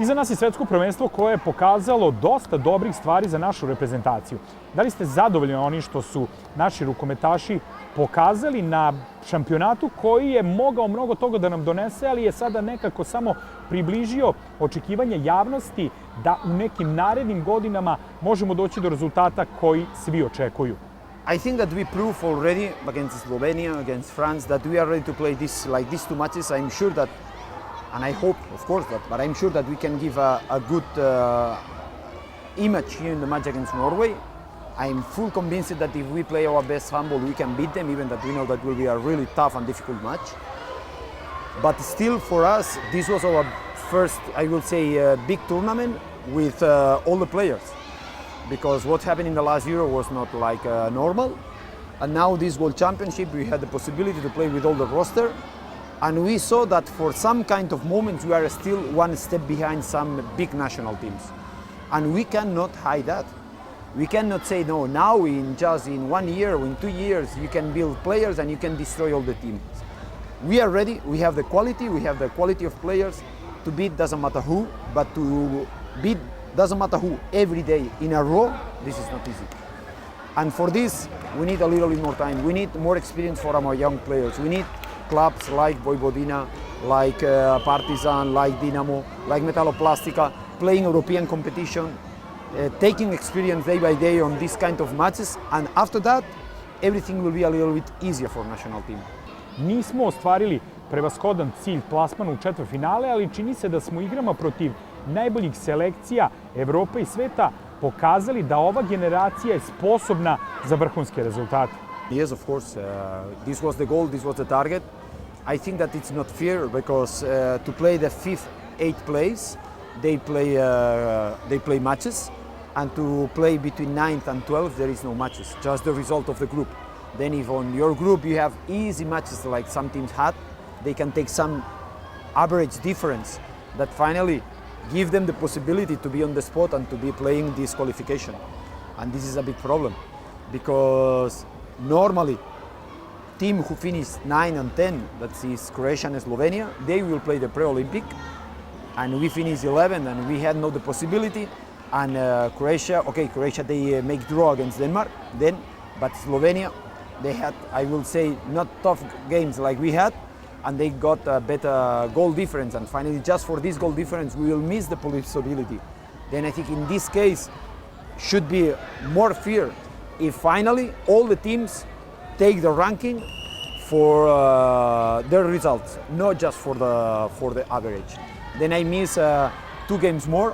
Iza nas je svetsko prvenstvo koje je pokazalo dosta dobrih stvari za našu reprezentaciju. Da li ste zadovoljni onim što su naši rukometaši pokazali na šampionatu koji je mogao mnogo toga da nam donese, ali je sada nekako samo približio očekivanje javnosti da u nekim narednim godinama možemo doći do rezultata koji svi očekuju? I think that we proved already against Slovenia, against France, that we are ready to play these two matches. I'm sure that, and I hope, of course, but I'm sure that we can give a good image here in the match against Norway. I'm full convinced that if we play our best handball, we can beat them, even that we know that will be a really tough and difficult match. But still, for us, this was our first, I will say, big tournament with all the players. Because what happened in the last Euro was not like normal. And now this World Championship, we had the possibility to play with all the roster. And we saw that for some kind of moments, we are still one step behind some big national teams. And we cannot hide that. We cannot say, no, now in 1 year or in 2 years, you can build players and you can destroy all the teams. We are ready, we have the quality of players to beat doesn't matter who, but to beat doesn't matter who every day in a row, this is not easy. And for this, we need a little bit more time. We need more experience for our young players. We need clubs like Vojvodina, like Partizan, like Dinamo, like Metaloplastica, playing European competition, taking experience day by day on this kind of matches, and after that, everything will be a little bit easier for national team. Nismo ostvarili prevashodan cilj plasmanu u četvrtfinale, ali čini se da smo igrama protiv najboljih selekcija Evrope i sveta pokazali da ova generacija je sposobna za vrhunske rezultate. Yes, of course. This was the goal, this was the target. I think that it's not fair because to play the 5th, 8th place, they play matches, and to play between 9th and 12th, there is no matches, just the result of the group. Then if on your group you have easy matches like some teams had, they can take some average difference that finally give them the possibility to be on the spot and to be playing this qualification. And this is a big problem because normally team who finish 9 and 10, that is Croatia and Slovenia, they will play the pre-Olympic, and we finish 11 and we had not the possibility. And Croatia they make draw against Denmark then, but Slovenia, they had, I will say, not tough games like we had, and they got a better goal difference, and finally just for this goal difference we will miss the possibility. Then I think in this case should be more fair if finally all the teams take the ranking for their results, not just for the average. Then I miss 2 games more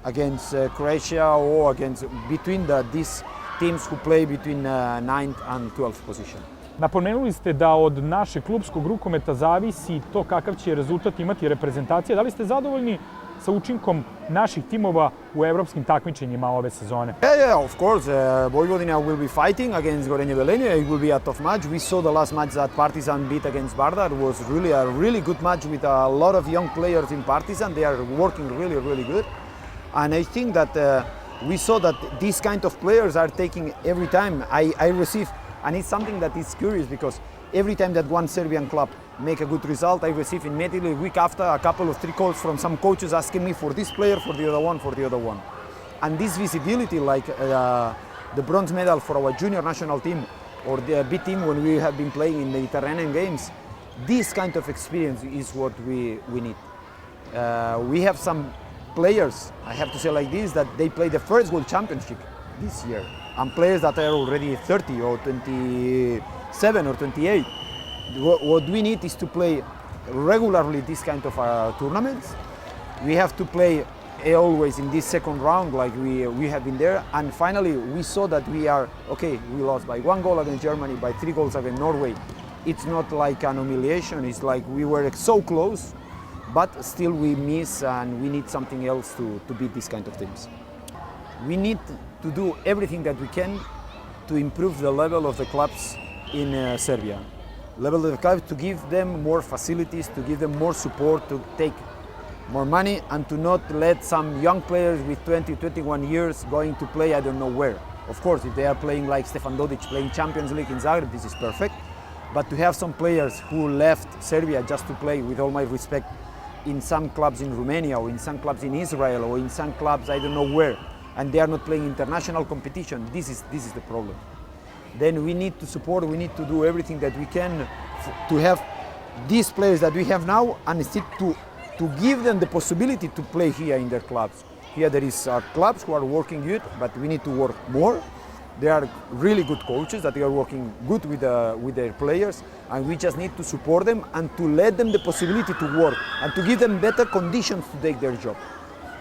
against Croatia or against between these teams who play between 9th and 12th position. Napomenuli ste da od našeg klubskog rukometa zavisi to kakav će rezultat imati reprezentacija. Da li ste zadovoljni sa učinkom naših timova u evropskim takmičenjima ove sezone? Yeah, of course. Vojvodina will be fighting against Gorenje Velenje. It will be a tough match. We saw the last match that Partizan beat against Vardar. It was really a really good match with a lot of young players in Partizan. They are working really, really good. And I think that we saw that these kind of players are taking every time I receive. And it's something that is curious because every time that one Serbian club make a good result, I receive immediately a week after a couple of 3 calls from some coaches asking me for this player, for the other one, for the other one. And this visibility, like the bronze medal for our junior national team or the B team when we have been playing in Mediterranean games, this kind of experience is what we need. We have some players, I have to say like this, that they play the first World Championship this year. And players that are already 30 or 27 or 28. What we need is to play regularly this kind of tournaments. We have to play always in this second round like we have been there. And finally we saw that we lost by 1 goal against Germany, by 3 goals against Norway. It's not like an humiliation, it's like we were so close, but still we miss and we need something else to beat these kind of teams. We need to do everything that we can to improve the level of the clubs in Serbia. Level of the clubs to give them more facilities, to give them more support, to take more money and to not let some young players with 20, 21 years going to play I don't know where. Of course, if they are playing like Stefan Dodic playing Champions League in Zagreb, this is perfect. But to have some players who left Serbia just to play, with all my respect, in some clubs in Romania or in some clubs in Israel or in some clubs I don't know where, and they are not playing international competition. This is the problem. Then we need to support, we need to do everything that we can to have these players that we have now, and instead to give them the possibility to play here in their clubs. Here there is clubs who are working good, but we need to work more. There are really good coaches that are working good with their players, and we just need to support them and to let them the possibility to work and to give them better conditions to take their job.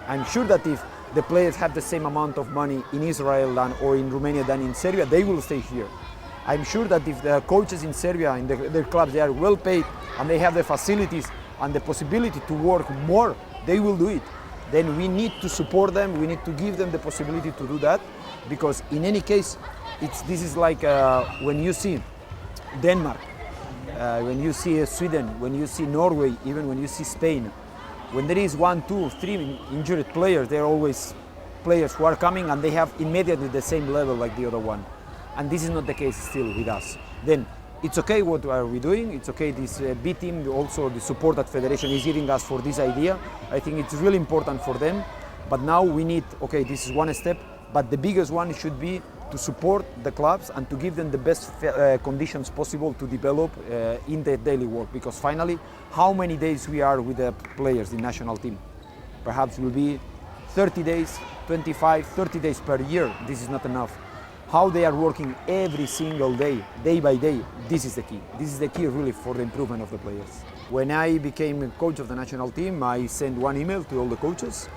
I'm sure that if the players have the same amount of money in Israel or in Romania than in Serbia, they will stay here. I'm sure that if the coaches in Serbia, in their clubs, they are well paid and they have the facilities and the possibility to work more, they will do it. Then we need to support them, we need to give them the possibility to do that, because in any case, this is like when you see Denmark, when you see Sweden, when you see Norway, even when you see Spain, when there is 1, 2, 3 injured players, there are always players who are coming and they have immediately the same level like the other one. And this is not the case still with us. Then it's okay what are we doing, it's okay this B team, also the support that Federation is giving us for this idea. I think it's really important for them, but now we need, okay, this is one step, but the biggest one should be to support the clubs and to give them the best conditions possible to develop in their daily work, because finally, how many days we are with the players in national team? Perhaps will be 30 days, 25, 30 days per year. This is not enough. How they are working every single day, day by day, this is the key. This is the key really for the improvement of the players. When I became coach of the national team, I sent one email to all the coaches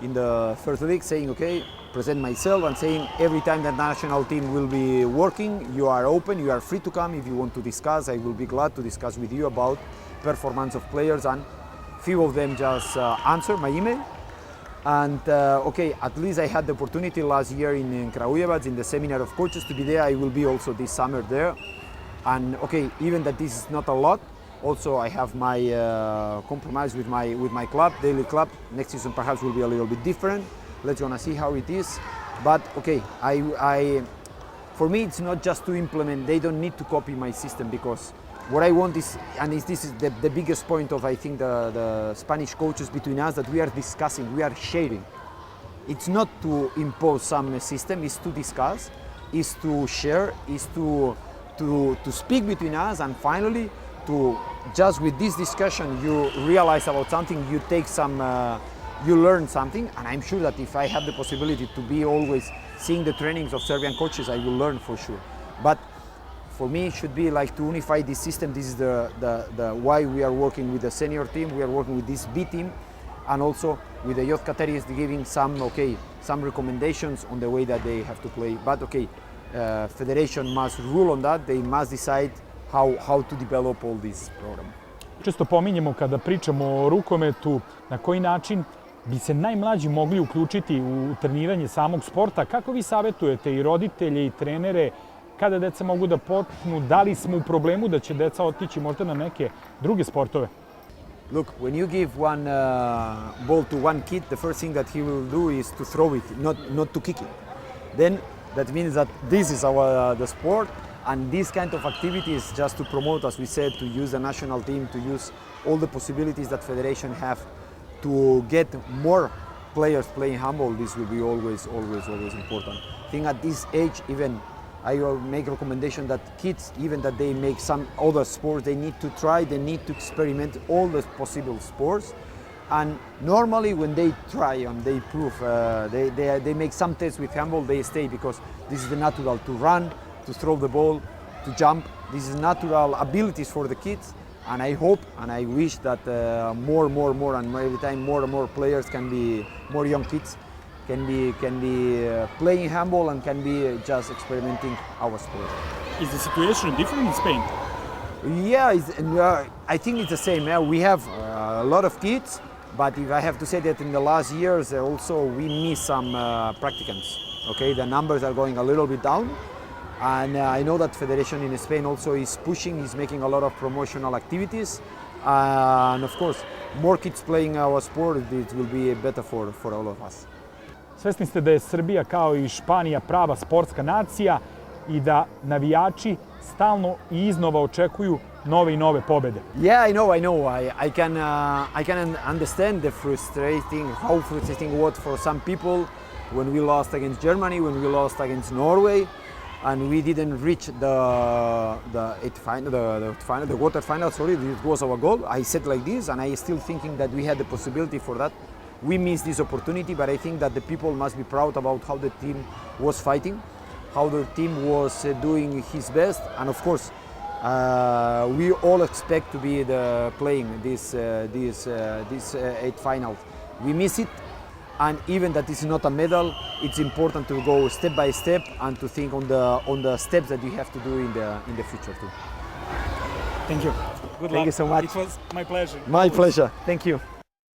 in the first league saying, okay, present myself and saying every time that national team will be working, you are open, you are free to come. If you want to discuss, I will be glad to discuss with you about performance of players, and few of them just answered my email. And okay, at least I had the opportunity last year in Kragujevac in the seminar of coaches to be there. I will be also this summer there. And okay, even that this is not a lot, also I have my compromise with my club, daily club. Next season perhaps will be a little bit different. Let's gonna see how it is. But okay, for me it's not just to implement. They don't need to copy my system, because what I want is, and this is the biggest point of, I think, the Spanish coaches between us, that we are discussing, we are sharing. It's not to impose some system, it's to discuss, it's to share, it's to speak between us, and finally, to just with this discussion, you realize about something, you take some, you learn something, and I'm sure that if I have the possibility to be always seeing the trainings of Serbian coaches, I will learn for sure. But for me, it should be like to unify this system. This is the why we are working with the senior team. We are working with this B team, and also with the youth categories, giving some recommendations on the way that they have to play. But okay, Federation must rule on that. They must decide how to develop all this program. Često pominjemo kada pričamo o rukometu na koji način bi se najmlađi mogli uključiti u treniranje samog sporta. Kako vi savjetujete i roditelje i trenere kada deca mogu da počnu? Da li smo u problemu da će deca otići možda na neke druge sportove? Look, when you give one ball to one kid, the first thing that he will do is to throw it, not to kick it. Then that means that this is the sport, and this kind of activities just to promote, as we said, to use the national team, to use all the possibilities that Federation have to get more players playing handball. This will be always important. I think at this age, even I will make a recommendation that kids, even that they make some other sports, they need to try, they need to experiment all the possible sports. And normally when they try and they prove, they make some tests with handball, they stay, because this is the natural to run, to throw the ball, to jump. This is natural abilities for the kids. And I hope and I wish that more and every time more and more players can be, more young kids can be playing handball and can be just experimenting our sport. Is the situation different in Spain? Yeah, I think it's the same. We have a lot of kids, but if I have to say that in the last years also we miss some practicants. Okay, the numbers are going a little bit down. And I know that Federation in Spain also is pushing, is making a lot of promotional activities. And of course, more kids playing our sport, it will be better for all of us. Svesni ste da je Srbija kao i Španija prava sportska nacija i da navijači stalno i iznova očekuju nove i nove pobede. Yeah, I know. I can understand how frustrating it was for some people when we lost against Germany, when we lost against Norway, and we didn't reach the quarterfinal. Sorry, it was our goal. I said like this, and I still thinking that we had the possibility for that. We missed this opportunity, but I think that the people must be proud about how the team was fighting, how the team was doing his best, and of course, we all expect to be playing this eight finals. We miss it, and even that is not a medal, it's important to go step by step and to think on the steps that you have to do in the future too. Thank you. Good luck. Thank you so much. It was my pleasure. My pleasure. Thank you.